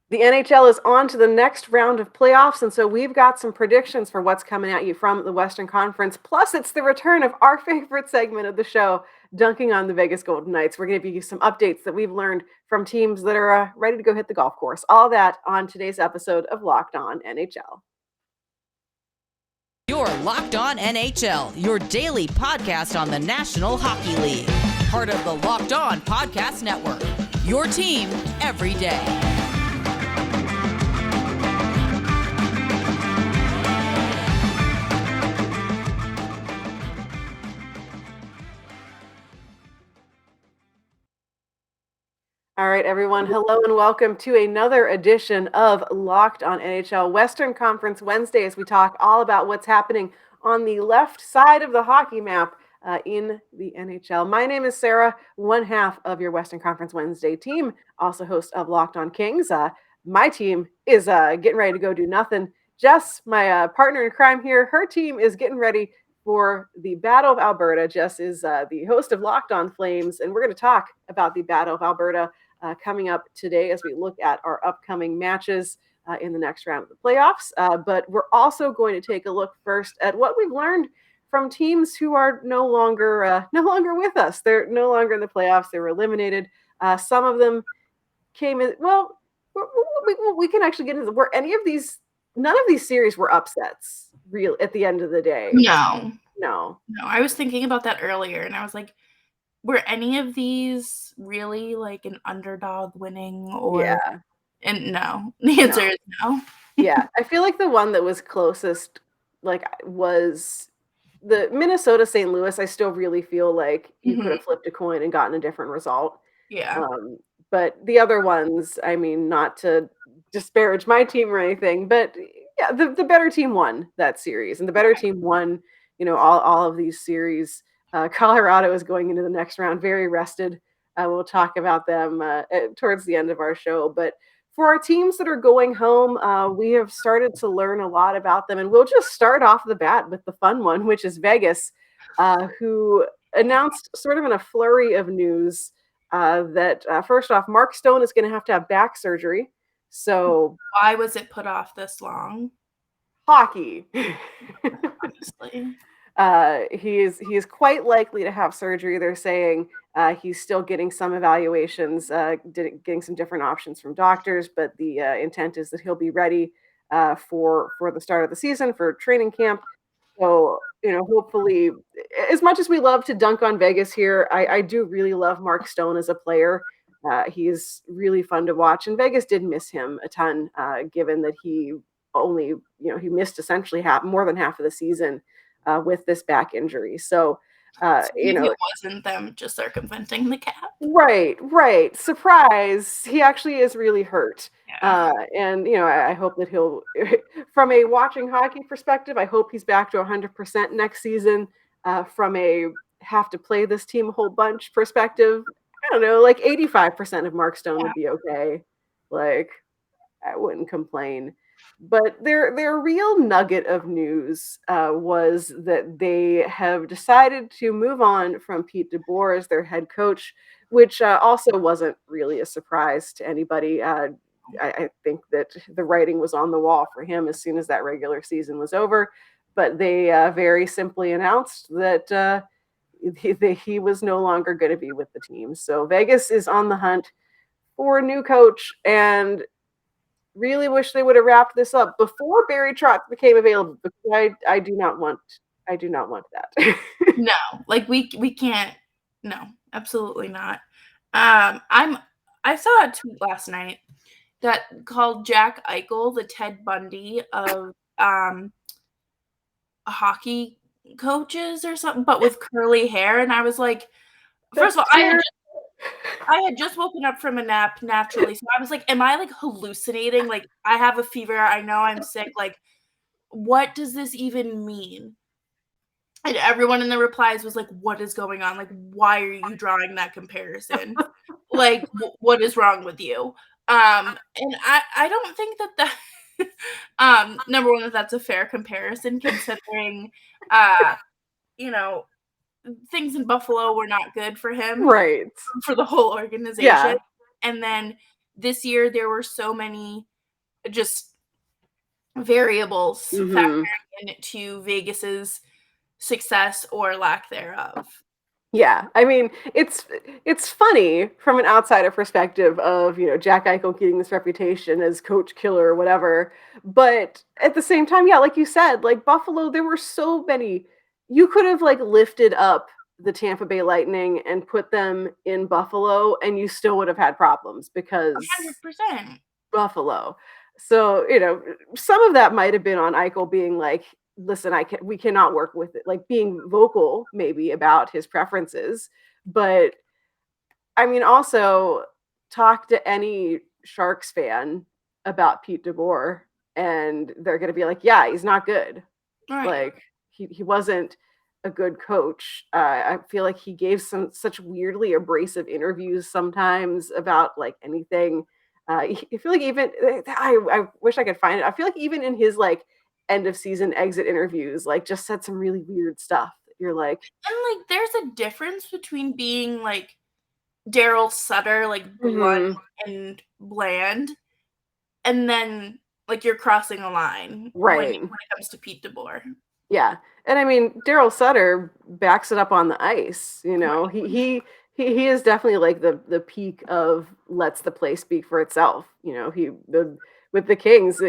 The NHL is on to the next round of playoffs, and so we've got some predictions for what's coming at you from the Western Conference. Plus, it's the return of our favorite segment of the show, Dunking on the Vegas Golden Knights. We're going to give you some updates that we've learned from teams that are ready to go hit the golf course. All that on today's episode of Locked On NHL. You're Locked On NHL, your daily podcast on the National Hockey League. Part of the Locked On Podcast Network, your team every day. All right, everyone. Hello and welcome to another edition of Locked on NHL Western Conference Wednesday, as we talk all about what's happening on the left side of the hockey map in the NHL. My name is Sarah, one half of your Western Conference Wednesday team, also host of Locked on Kings. My team is getting ready to go do nothing. Jess, my partner in crime here, her team is getting ready for the Battle of Alberta. Jess is the host of Locked on Flames, and we're going to talk about the Battle of Alberta coming up today as we look at our upcoming matches in the next round of the playoffs. But we're also going to take a look first at what we've learned from teams who are no longer with us. They're no longer in the playoffs. They were eliminated. Some of them came in. Well, we can actually get into were any of these. None of these series were upsets. Real at the end of the day. No. I was thinking about that earlier, and I was like, were any of these really like an underdog winning or Yeah. And no. The answer is no. Yeah. I feel like the one that was closest was the Minnesota St. Louis. I still really feel like you could have flipped a coin and gotten a different result. Yeah. But the other ones, I mean, not to disparage my team or anything, but yeah, the better team won that series, and the better team won, all of these series. Colorado is going into the next round very rested. We'll talk about them towards the end of our show. But for our teams that are going home, we have started to learn a lot about them. And we'll just start off the bat with the fun one, which is Vegas, who announced sort of in a flurry of news that first off, Mark Stone is going to have back surgery. So why was it put off this long? Hockey. Honestly. He is quite likely to have surgery. They're saying he's still getting some evaluations, getting some different options from doctors, but the intent is that he'll be ready for the start of the season, for training camp. So, hopefully, as much as we love to dunk on Vegas here, I do really love Mark Stone as a player. He's really fun to watch, and Vegas did miss him a ton, given that he only, he missed essentially more than half of the season with this back injury. So, it wasn't them just circumventing the cap. Right. Surprise. He actually is really hurt. Yeah. And, I hope that he'll, from a watching hockey perspective, I hope he's back to 100% next season. From a have to play this team a whole bunch perspective, I don't know, like 85% of Mark Stone would be okay. Like, I wouldn't complain. But their real nugget of news was that they have decided to move on from Pete DeBoer as their head coach, which also wasn't really a surprise to anybody. I think that the writing was on the wall for him as soon as that regular season was over. But they very simply announced that he was no longer going to be with the team. So Vegas is on the hunt for a new coach, and really wish they would have wrapped this up before Barry Trotz became available, because I do not want that. No, like we can't. No, absolutely not. I saw a tweet last night that called Jack Eichel the Ted Bundy of hockey coaches or something, but with curly hair, and I was like, first of all, I had just woken up from a nap naturally, so I was like, am I like hallucinating? Like, I have a fever, I know I'm sick, like, what does this even mean? And everyone in the replies was like, what is going on? Like, why are you drawing that comparison? Like, what is wrong with you? And I don't think that number one, that's a fair comparison, considering, things in Buffalo were not good for him. Right. For the whole organization. Yeah. And then this year there were so many just variables Mhm. factoring into Vegas's success or lack thereof. Yeah, I mean, it's funny from an outsider perspective of, Jack Eichel getting this reputation as coach killer or whatever, but at the same time, yeah, like you said, like Buffalo, there were so many you could have like lifted up the Tampa Bay Lightning and put them in Buffalo and you still would have had problems because 100%. Buffalo. So, some of that might have been on Eichel being like, listen, we cannot work with it, like being vocal maybe about his preferences. But I mean, also talk to any Sharks fan about Pete DeBoer, and they're gonna be like, yeah, he's not good. Right. Like he wasn't a good coach. I feel like he gave some such weirdly abrasive interviews sometimes about like anything. I feel like even I wish I could find it. I feel like even in his like end of season exit interviews, like just said some really weird stuff. You're like, And, like, there's a difference between being, like, Daryl Sutter, like, blunt mhm, and bland, and then, like, you're crossing a line when right. it comes to Pete DeBoer. Yeah, and I mean, Daryl Sutter backs it up on the ice, Right. he is definitely like the peak of lets the play speak for itself, he the with the Kings,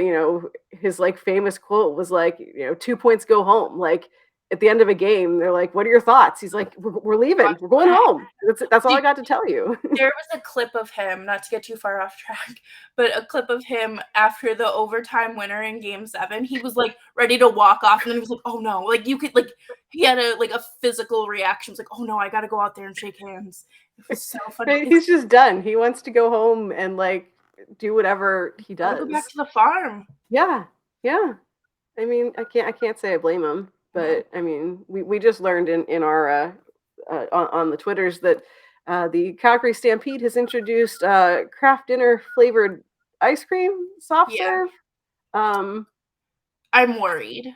his like famous quote was like, 2 points go home, like at the end of a game, they're like, "What are your thoughts?" He's like, "We're leaving. We're going home. That's all I got to tell you." There was a clip of him, not to get too far off track, but a clip of him after the overtime winner in game 7. He was, like, ready to walk off, and then he was like, "Oh, no." Like, you could like, he had a physical reaction. He was like, "Oh, no, I gotta go out there and shake hands." It was so funny. Right, he's just done. He wants to go home and like do whatever he "Wanna go back does. to the farm." Yeah. Yeah. I mean, I can't say I blame him, No. but I mean, we just learned in our on the Twitters that the Calgary Stampede has introduced craft dinner flavored ice cream soft Yeah, serve. Um, I'm worried.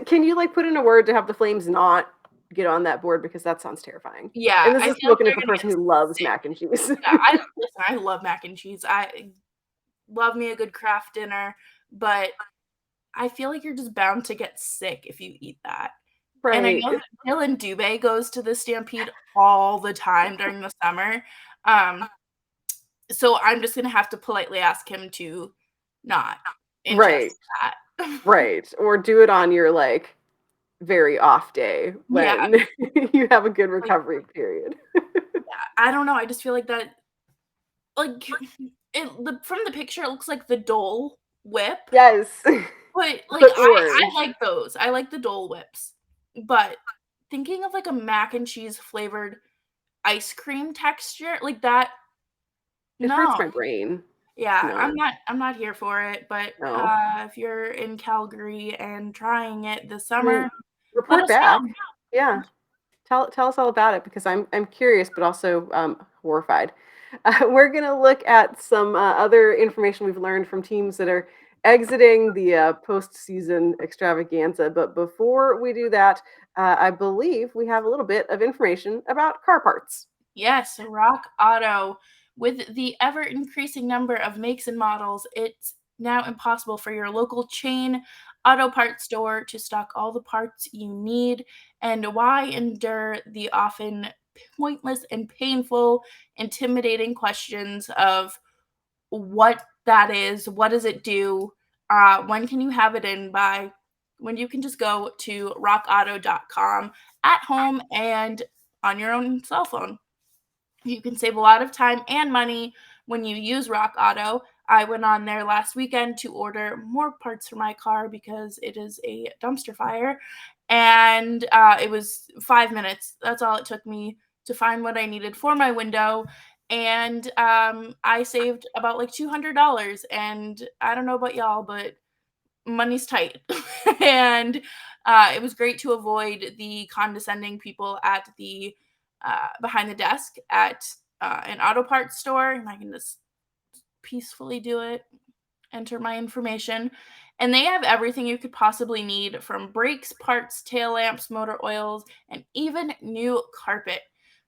can you like put in a word to have the Flames not get on that board because that sounds terrifying. Yeah, And this I is feel like spoken as they're a gonna person get who loves sick. mac and cheese. Yeah, listen, I love mac and cheese. I love me a good Kraft dinner, but I feel like you're just bound to get sick if you eat that. And I Right. know that Dylan Dubé goes to the Stampede all the time during the summer, um, so I'm just gonna have to politely ask him to not ingest Right. that. Right. Or do it on your like very off day Yeah, when you have a good like, recovery period. I don't know, I just feel like that like, from the picture, it looks like the Dole Whip, Yes. but, like, But I orange. like those. I like the Dole Whips, but thinking of, like, a mac and cheese flavored ice cream texture, like that It hurts no. my brain. Yeah, No. I'm not here for it, but, No. if you're in Calgary and trying it this I mean, summer, let report us back. know. Yeah. Tell us all about it because I'm curious but also horrified. We're gonna look at some other information we've learned from teams that are exiting the postseason extravaganza. But before we do that, I believe we have a little bit of information about car parts. Yes, Rock Auto. With the ever increasing number of makes and models, it's now impossible for your local chain auto parts store to stock all the parts you need. And why endure the often pointless and painful, intimidating questions of what that is, what does it do, when can you have it in by, when you can just go to rockauto.com at home and on your own cell phone. You can save a lot of time and money when you use Rock Auto. I went on there last weekend to order more parts for my car because it is a dumpster fire. And it was 5 minutes. That's all it took me to find what I needed for my window. And I saved about like $200. And I don't know about y'all, but money's tight. And it was great to avoid the condescending people at the behind the desk at an auto parts store, and I can just peacefully do it, enter my information, and they have everything you could possibly need from brakes, parts, tail lamps, motor oils, and even new carpet.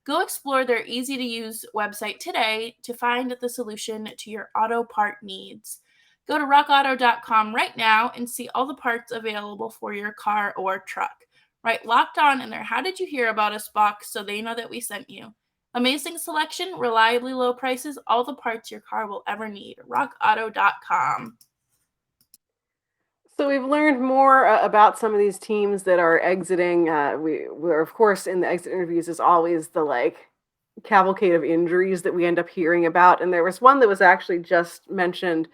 Go explore their easy-to-use website today to find the solution to your auto part needs. Go to rockauto.com right now and see all the parts available for your car or truck. Right, Locked On in their How Did You Hear About Us box so they know that we sent you. Amazing selection, reliably low prices, all the parts your car will ever need. rockauto.com. So we've learned more about some of these teams that are exiting. We're of course in the exit interviews is always the like cavalcade of injuries that we end up hearing about. And there was one that was actually just mentioned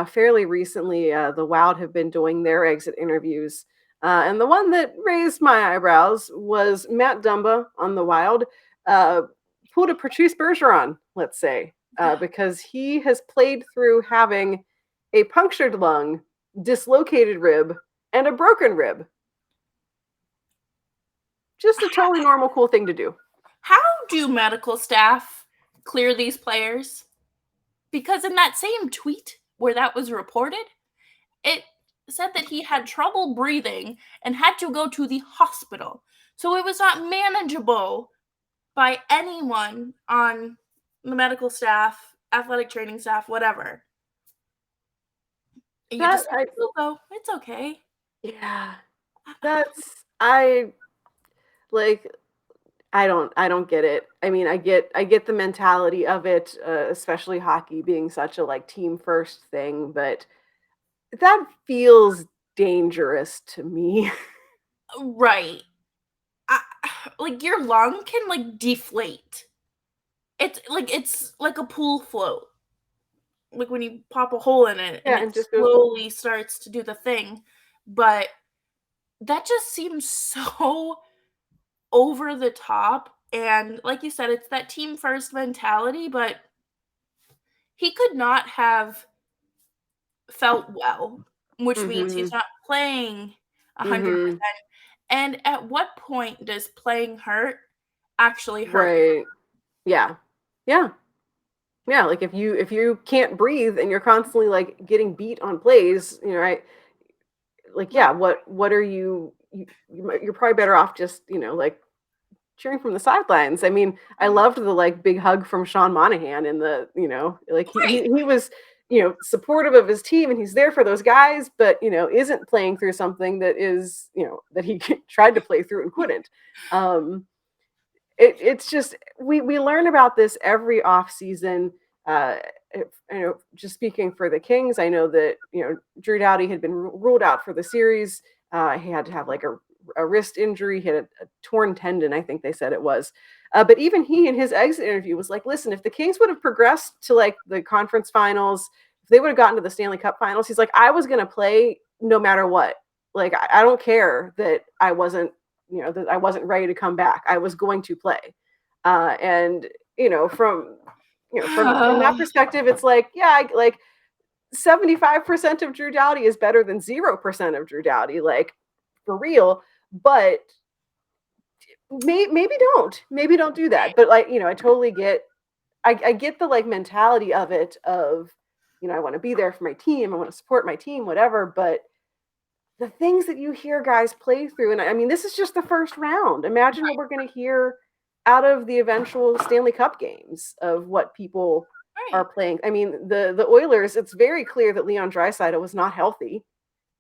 fairly recently. The Wild have been doing their exit interviews. And the one that raised my eyebrows was Matt Dumba on the Wild. Pulled a Patrice Bergeron, let's say, because he has played through having a punctured lung, dislocated rib, and a broken rib. Just a totally normal, cool thing to do. How do medical staff clear these players? Because in that same tweet where that was reported, it said that he had trouble breathing and had to go to the hospital. So it was not manageable by anyone on the medical staff, athletic training staff, whatever. You That just I, go, it's okay. yeah, that's I like. I don't get it. I mean, I get the mentality of it, especially hockey being such a like team first thing, but that feels dangerous to me. Right. I, like your lung can like deflate. It's like a pool float. Like when you pop a hole in it and Yeah, it and just goes, slowly starts to do the thing. But that just seems so over the top. And like you said, it's that team first mentality, but he could not have felt well, which means mm-hmm, he's not playing 100%. mm-hmm, And at what point does playing hurt actually hurt you? right, yeah, yeah. Yeah, like if you can't breathe and you're constantly like getting beat on plays, right? Like, yeah, what are you're probably better off just, like cheering from the sidelines. I mean, I loved the like big hug from Sean Monahan in the, like Right. he was, supportive of his team and he's there for those guys, but isn't playing through something that is, that he tried to play through and couldn't. Um, it's just we learn about this every off season. Just speaking for the Kings, I know that Drew Doughty had been ruled out for the series. He had to have like a wrist injury. He had a torn tendon, I think they said it was. But even he in his exit interview was like, "Listen, if the Kings would have progressed to like the conference finals, if they would have gotten to the Stanley Cup finals, he's like, I was going to play no matter what. Like I don't care that I wasn't that I wasn't ready to come back. I was going to play." And from that perspective, it's like, yeah, like 75% of Drew Doughty is better than 0% of Drew Doughty, like for real. But maybe don't do that. But like, I totally get, I get the like mentality of it of, I want to be there for my team. I want to support my team, whatever. But the things that you hear guys play through, and I mean, this is just the first round. Imagine what we're going to hear out of the eventual Stanley Cup games of what people are Right. playing. I mean, the Oilers, it's very clear that Leon Draisaitl was not healthy,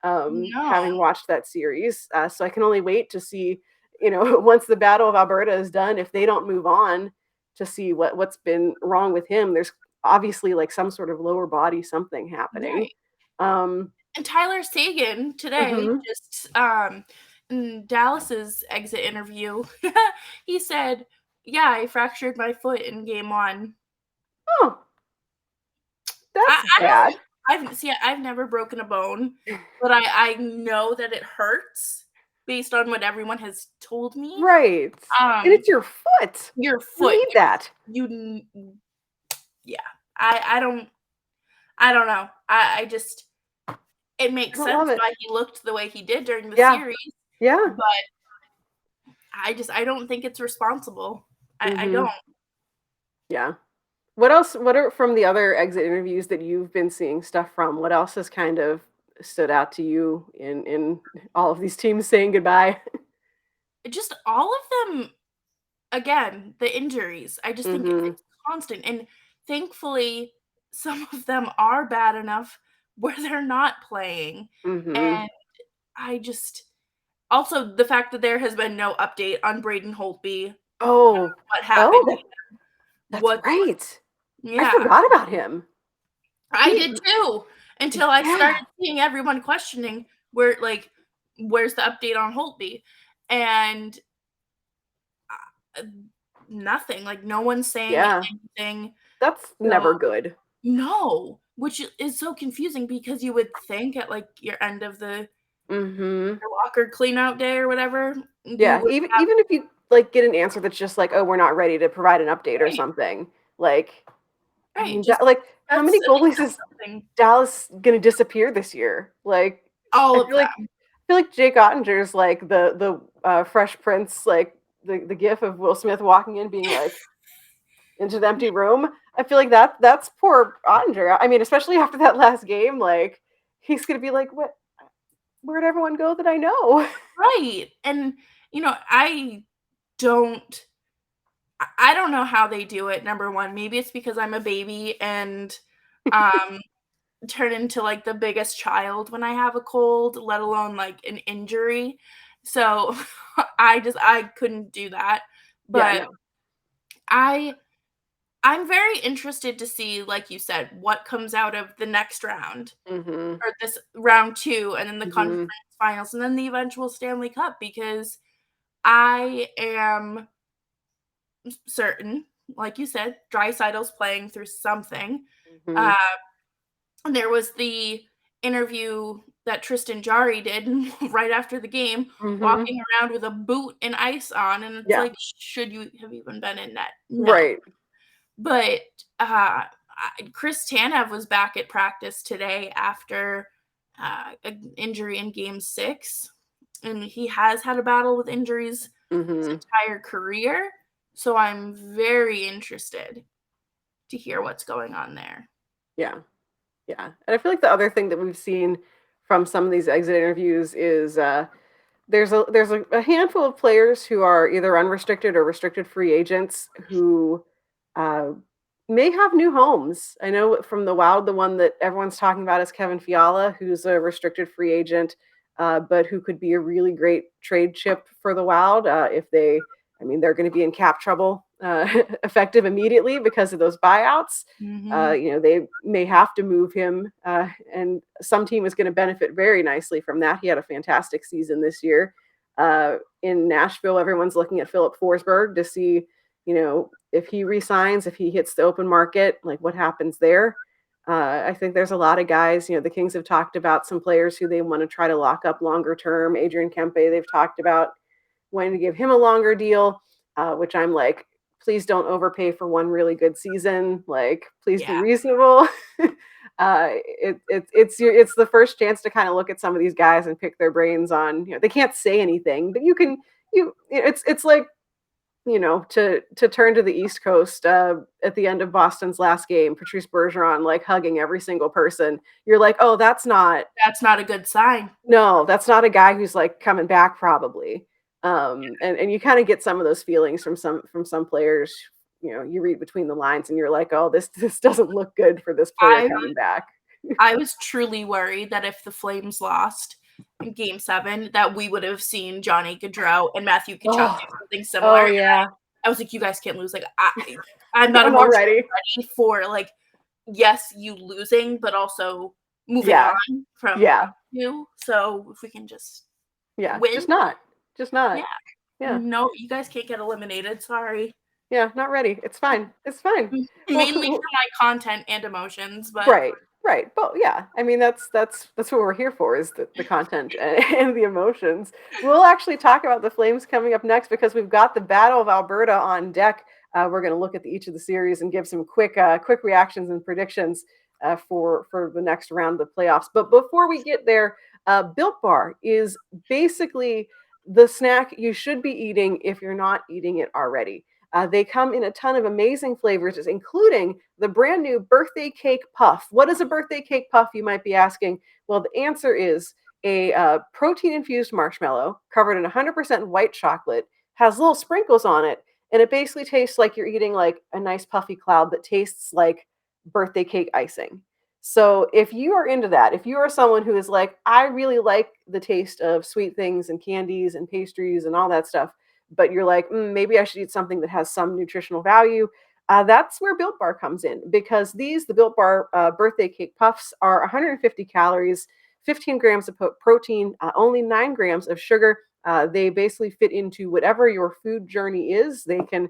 No. having watched that series. So I can only wait to see, once the Battle of Alberta is done, if they don't move on, to see what's been wrong with him. There's obviously like some sort of lower body something happening. Right. Um, And Tyler Sagan today, mhm. just in Dallas's exit interview, he said, "Yeah, I fractured my foot in game one." Oh, that's I bad. don't. I've never broken a bone, but I know that it hurts based on what everyone has told me. Right. And Um, it's your foot. your You foot, need that. you, yeah. I don't know. I just it I makes don't love sense it. why he looked the way he did during the Yeah. series, Yeah. but I don't think it's responsible. I don't. Mhm. Yeah. What are from the other exit interviews that you've been seeing stuff from? What else has kind of stood out to you in all of these teams saying goodbye? Just all of them again, the injuries. I just think Mhm. it's constant, and thankfully, some of them are bad enough where they're not playing, Mhm. and I just also, the fact that there has been no update on Braden Holtby, Oh. what Oh, happened to him, that's what's right. I yeah, forgot about him. I He did too, until I Yeah. started seeing everyone questioning where like, "Where's the update on Holtby?" And, uh, nothing, like, no one's saying Yeah. anything, That's so never good. no, which is so confusing because you would think at, like, your end of Mhm. your locker clean out day or whatever, you Yeah, would have even if you, like, get an answer that's just like, "Oh, we're not ready to provide an update," or right, something, like, I right, mean, just like, how that's many at least goalies that's is something. Dallas gonna disappear this year? Like, All I of feel like them. Jake Ottinger's like the Fresh Prince, like, the gif of Will Smith walking in being like, into the empty room. I feel like that's poor Ottinger. I mean, especially after that last game, like, he's gonna be like, "What where'd everyone go that I know?" Right, and, don't I don't know how they do it, number 1, maybe it's because I'm a baby and, um, turn into, like, the biggest child when I have a cold, let alone, like, an injury, so, I couldn't do that, Yeah, but no. I I'm very interested to see, like you said, what comes out of the next round, Mhm. or this round 2, and then the conference Mhm. finals, and then the eventual Stanley Cup, because I am certain, like you said, Draisaitl's playing through something. Uh, Mhm. and there was the interview that Tristan Jarry did right after the game, Mhm. walking around with a boot and ice on, and it's Yeah. like, should you have even been in net? No. Right. But, Chris Tanev was back at practice today after, an injury in game 6, and he has had a battle with injuries his Mhm. entire career, so I'm very interested to hear what's going on there. Yeah. Yeah. And I feel like the other thing that we've seen from some of these exit interviews is there's a handful of players who are either unrestricted or restricted free agents who uh, may have new homes. I know from the Wild, the one that everyone's talking about is Kevin Fiala, who's a restricted free agent, but who could be a really great trade chip for the Wild if they. I mean, they're going to be in cap trouble effective immediately because of those buyouts. Mhm. They may have to move him, and some team is going to benefit very nicely from that. He had a fantastic season this year. In Nashville, everyone's looking at Philip Forsberg to see, if he resigns, if he hits the open market, like what happens there. I think there's a lot of guys. The Kings have talked about some players who they want to try to lock up longer term. Adrian Kempe, they've talked about wanting to give him a longer deal, which I'm like, please don't overpay for one really good season. Like, please be Yeah. reasonable. It's the first chance to kind of look at some of these guys and pick their brains on. They can't say anything, but it's like to turn to the East Coast at the end of Boston's last game, Patrice Bergeron like hugging every single person. You're like, oh, That's not a good sign. that's not a guy who's like coming back probably. And you kind of get some of those feelings from some players. You read between the lines and you're like, oh, this doesn't look good for this player I coming back. I was truly worried that if the Flames lost in game 7, that we would have seen Johnny Gaudreau and Matthew Tkachuk Oh, do something similar, oh and yeah. I was like, "You guys can't lose." Like, I'm not I'm not emotionally ready. ready for, like, yes, you losing, but also moving Yeah, on from yeah, you. So if we can just yeah. win, Just not. yeah. Yeah, No, you guys can't get eliminated, sorry. yeah. Not ready. It's fine. It's fine. Mainly Well, for my content and emotions, but right, right. But yeah, I mean that's what we're here for is the content and the emotions. We'll actually talk about the Flames coming up next because we've got the Battle of Alberta on deck. We're going to look at each of the series and give some quick reactions and predictions for the next round of the playoffs. But before we get there, Built Bar is basically the snack you should be eating if you're not eating it already. They come in a ton of amazing flavors, including the brand new birthday cake puff. What is a birthday cake puff, you might be asking? Well, the answer is a protein infused marshmallow covered in 100% white chocolate, has little sprinkles on it, and it basically tastes like you're eating like a nice puffy cloud that tastes like birthday cake icing. So if you are into that, if you are someone who is like, I really like the taste of sweet things and candies and pastries and all that stuff, but you're like, maybe I should eat something that has some nutritional value. That's where Built Bar comes in, because the Built Bar birthday cake puffs are 150 calories, 15 grams of protein, only 9 grams of sugar. They basically fit into whatever your food journey is. They can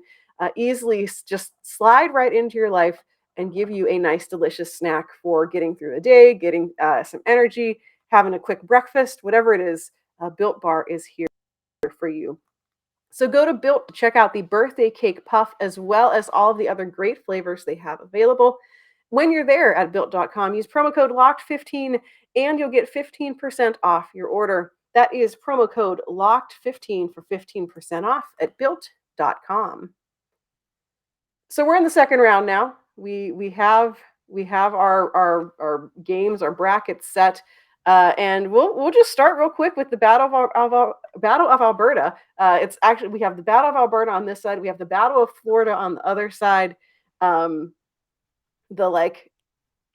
easily just slide right into your life and give you a nice, delicious snack for getting through the day, getting some energy, having a quick breakfast, whatever it is. Built Bar is here for you. So go to Built to check out the birthday cake puff as well as all of the other great flavors they have available. When you're there at built.com, use promo code LOCKED15 and you'll get 15% off your order. That is promo code LOCKED15 for 15% off at built.com. So we're in the second round now. We have our games, our brackets set. And we'll just start real quick with the Battle of Alberta. It's actually, we have the Battle of Alberta on this side. We have the Battle of Florida on the other side. The like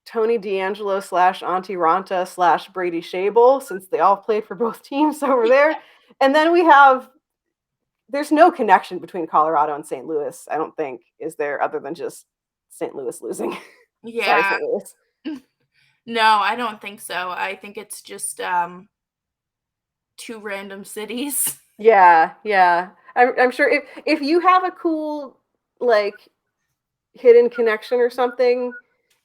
Tony D'Angelo / Auntie Ranta / Brady Shable, since they all played for both teams over there. And then there's no connection between Colorado and St. Louis, I don't think, is there, other than just St. Louis losing. Yeah. Sorry, St. Louis. No, I don't think so. I think it's just two random cities. Yeah. I'm sure if you have a cool like hidden connection or something.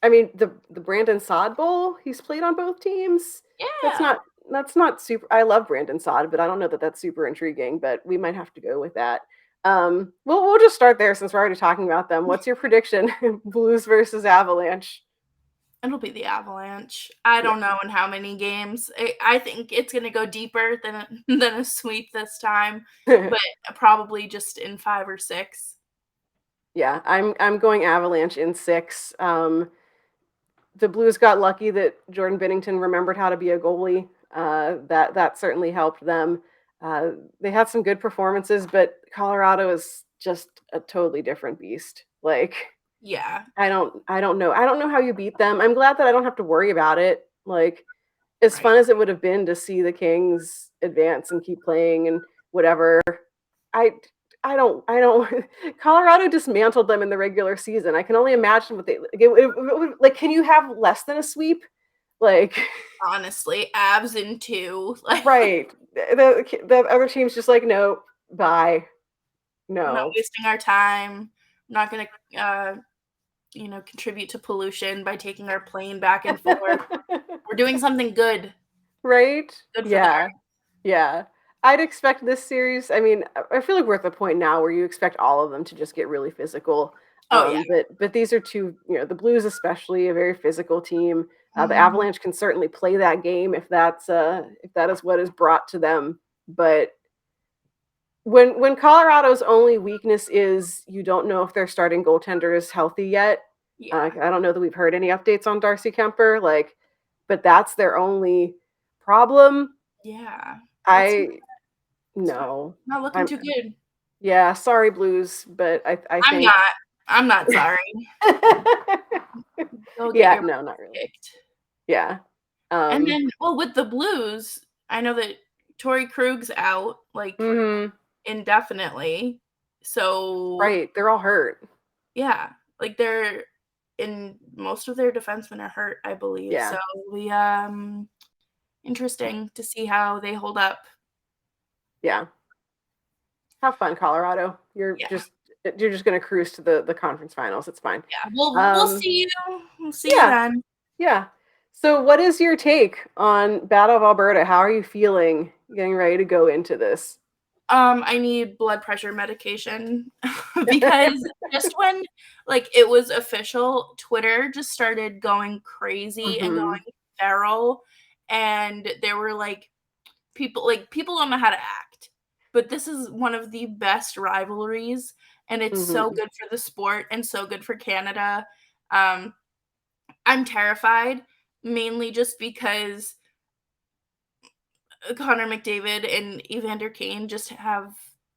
I mean, the Brandon Saad Bowl, he's played on both teams. Yeah. That's not super. I love Brandon Saad, but I don't know that that's super intriguing. But we might have to go with that. We'll just start there since we're already talking about them. What's your prediction? Blues versus Avalanche. It'll be the Avalanche. I don't know in how many games. I think it's going to go deeper than a sweep this time, but probably just in 5 or 6. Yeah, I'm going Avalanche in 6. The Blues got lucky that Jordan Binnington remembered how to be a goalie. That certainly helped them. They had some good performances, but Colorado is just a totally different beast. Like, yeah, I don't know. I don't know how you beat them. I'm glad that I don't have to worry about it. Like, as fun as it would have been to see the Kings advance and keep playing and whatever, I don't Colorado dismantled them in the regular season. I can only imagine what they like. Can you have less than a sweep? Like, honestly, Avs in 2. Like, right. The other team's just like, no, bye. No. I'm not wasting our time. I'm not going to contribute to pollution by taking our plane back and forth. We're doing something good. Right? Good for them. Yeah. I'd expect this series. I mean, I feel like we're at the point now where you expect all of them to just get really physical. Yeah. But these are two, the Blues especially, a very physical team. The Avalanche can certainly play that game if that is what is brought to them. But when Colorado's only weakness is you don't know if their starting goaltender is healthy yet. Yeah. I don't know that we've heard any updates on Darcy Kemper, but that's their only problem. Yeah. No. Not looking too good. Yeah, sorry, Blues, but I think I'm not sorry. Yeah, no, not really. Picked. Yeah. And then, with the Blues, I know that Torrey Krug's out, indefinitely. So right, they're all hurt. Yeah, they're in most of their defensemen are hurt, I believe. Yeah. So we interesting to see how they hold up. Yeah. Have fun, Colorado. You're just going to cruise to the conference finals. It's fine. Yeah, we'll see you. We'll see you then. Yeah. So what is your take on Battle of Alberta? How are you feeling getting ready to go into this? I need blood pressure medication because just when it was official, Twitter just started going crazy and going feral, and there were people don't know how to act. But this is one of the best rivalries, and it's so good for the sport and so good for Canada. I'm terrified, mainly just because Connor McDavid and Evander Kane just have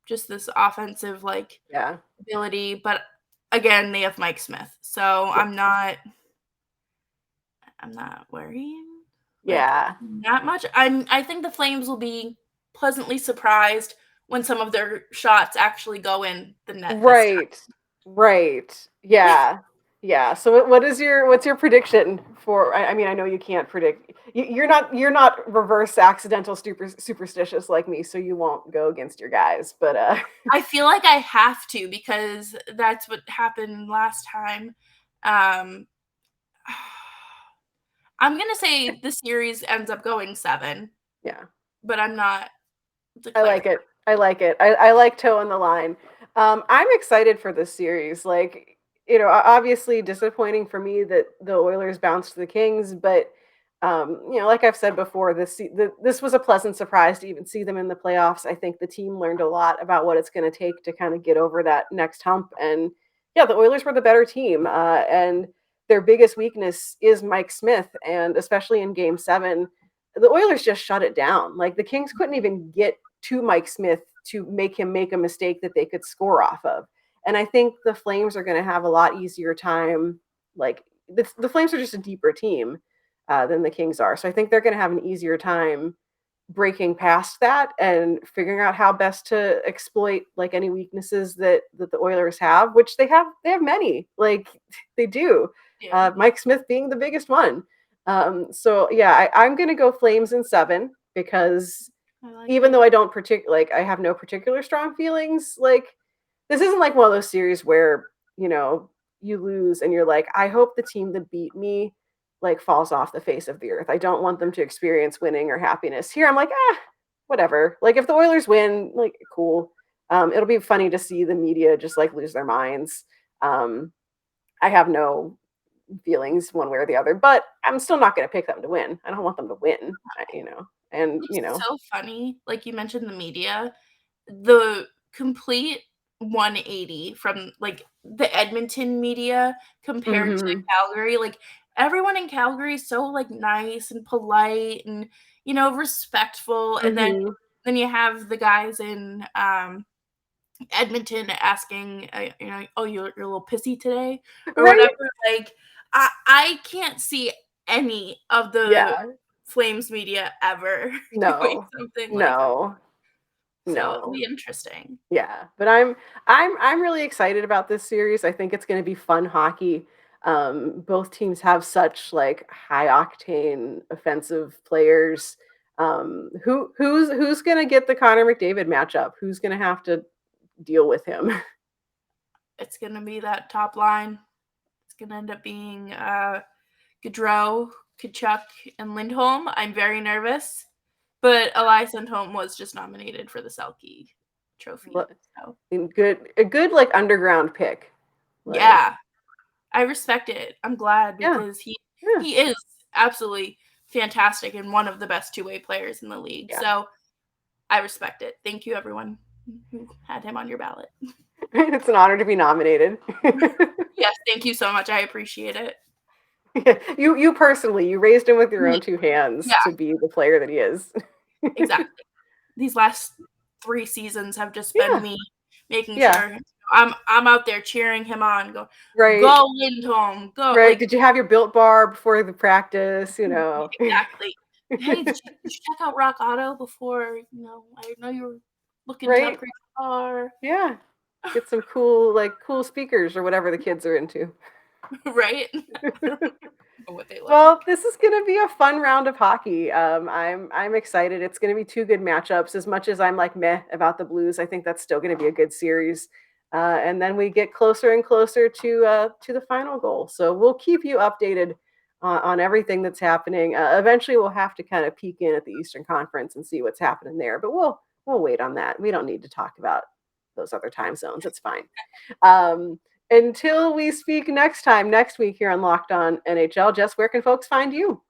just this offensive like Yeah. ability. But again, they have Mike Smith, so I'm not worrying like Yeah. that much. I think the Flames will be pleasantly surprised when some of their shots actually go in the net this time. Right. Right. Yeah. Yeah. So what's your prediction for, I mean, I know you can't predict. You're not reverse accidental superstitious like me, so you won't go against your guys, but I feel like I have to because that's what happened last time. Um, I'm gonna say the series ends up going 7, yeah. but I'm not I declaring. like it. I like it. I like toe on the line. I'm excited for this series. Like, obviously disappointing for me that the Oilers bounced the Kings, but like I've said before, this was a pleasant surprise to even see them in the playoffs. I think the team learned a lot about what it's going to take to kind of get over that next hump. And yeah, the Oilers were the better team, and their biggest weakness is Mike Smith, and especially in Game 7, the Oilers just shut it down. Like the Kings couldn't even get to Mike Smith to make him make a mistake that they could score off of. And I think the Flames are going to have a lot easier time. Like the Flames are just a deeper team than the Kings are. So I think they're going to have an easier time breaking past that and figuring out how best to exploit like any weaknesses that the Oilers have, which they have many. Like they do. Yeah. Mike Smith being the biggest one. So yeah, I'm going to go Flames in 7 because even though I don't I have no particular strong feelings, like this isn't like one of those series where, you lose and you're like, I hope the team that beat me like falls off the face of the earth. I don't want them to experience winning or happiness. Here I'm like, whatever. Like if the Oilers win, like cool. It'll be funny to see the media just like lose their minds. I have no feelings one way or the other, but I'm still not going to pick them to win. I don't want them to win, and It's so funny, like you mentioned the media, the complete 180 from, like, the Edmonton media compared to Mhm. Calgary, like, everyone in Calgary is so, like, nice and polite and, respectful, and then Mhm. you have the guys in, Edmonton asking, "Oh, you're a little pissy today?" or Right? whatever, like, I can't see any of the Yeah. Flames media ever doing No. something like that, No. so it'll be No. interesting. Yeah, but I'm really excited about this series. I think it's going to be fun hockey. Both teams have such like high octane offensive players. Who's going to get the Connor McDavid matchup? Who's going to have to deal with him? It's gonna be that top line. It's gonna end up being, Gaudreau, Tkachuk, and Lindholm. I'm very nervous, but Elias Lindholm was just nominated for the Selke trophy, so A good like underground pick. Like, yeah. I respect it. I'm glad yeah, because yeah, he is absolutely fantastic and one of the best two-way players in the league. yeah. So I respect it. Thank you, everyone who had him on your ballot. It's an honor to be nominated. Yes, thank you so much. I appreciate it. You personally, you raised him with your Me, own two hands yeah, to be the player that he is. exactly. These last 3 seasons have just been Yeah, me making yeah, sure I'm out there cheering him on, right, "Go Lindholm, go," right. like Did you have your Built Bar before the practice? exactly. "Hey, did you check out Rock Auto before, I know you were looking to Right? upgrade your car." Yeah. Get some cool speakers or whatever the kids are into. Right? I don't know what they Well, like. this is going to be a fun round of hockey. I'm excited. It's going to be two good matchups. As much as I'm like meh about the Blues, I think that's still going to be a good series. And then we get closer and closer to the final goal. So we'll keep you updated on everything that's happening. Eventually, we'll have to kind of peek in at the Eastern Conference and see what's happening there. But we'll wait on that. We don't need to talk about those other time zones. It's fine. Um, until we speak next time, next week here on Locked On NHL, Jess, where can folks find you?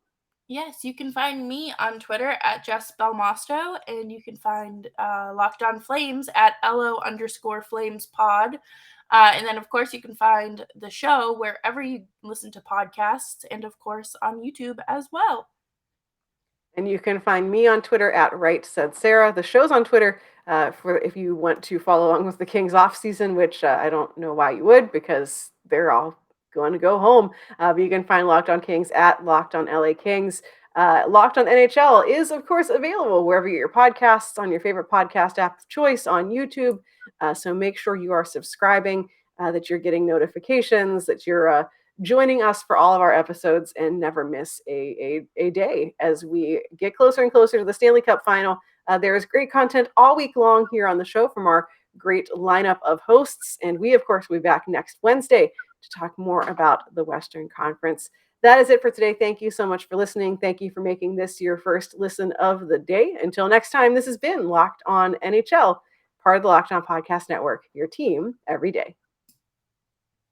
Yes, you can find me on Twitter at Jess Belmosto, and you can find Locked On Flames at LO_FlamesPod. And then, of course, you can find the show wherever you listen to podcasts and, of course, on YouTube as well. And you can find me on Twitter at Right Said Sarah. The show's on Twitter for if you want to follow along with the Kings off season, which I don't know why you would, because they're all going to go home. But you can find Locked On Kings at Locked On LA Kings. Locked On NHL is, of course, available wherever you get your podcasts, on your favorite podcast app of choice, on YouTube. So make sure you are subscribing, that you're getting notifications, that you're joining us for all of our episodes, and never miss a day as we get closer and closer to the Stanley Cup final. There is great content all week long here on the show from our great lineup of hosts. And we, of course, will be back next Wednesday to talk more about the Western Conference. That is it for today. Thank you so much for listening. Thank you for making this your first listen of the day. Until next time, this has been Locked On NHL, part of the Locked On Podcast Network, your team every day.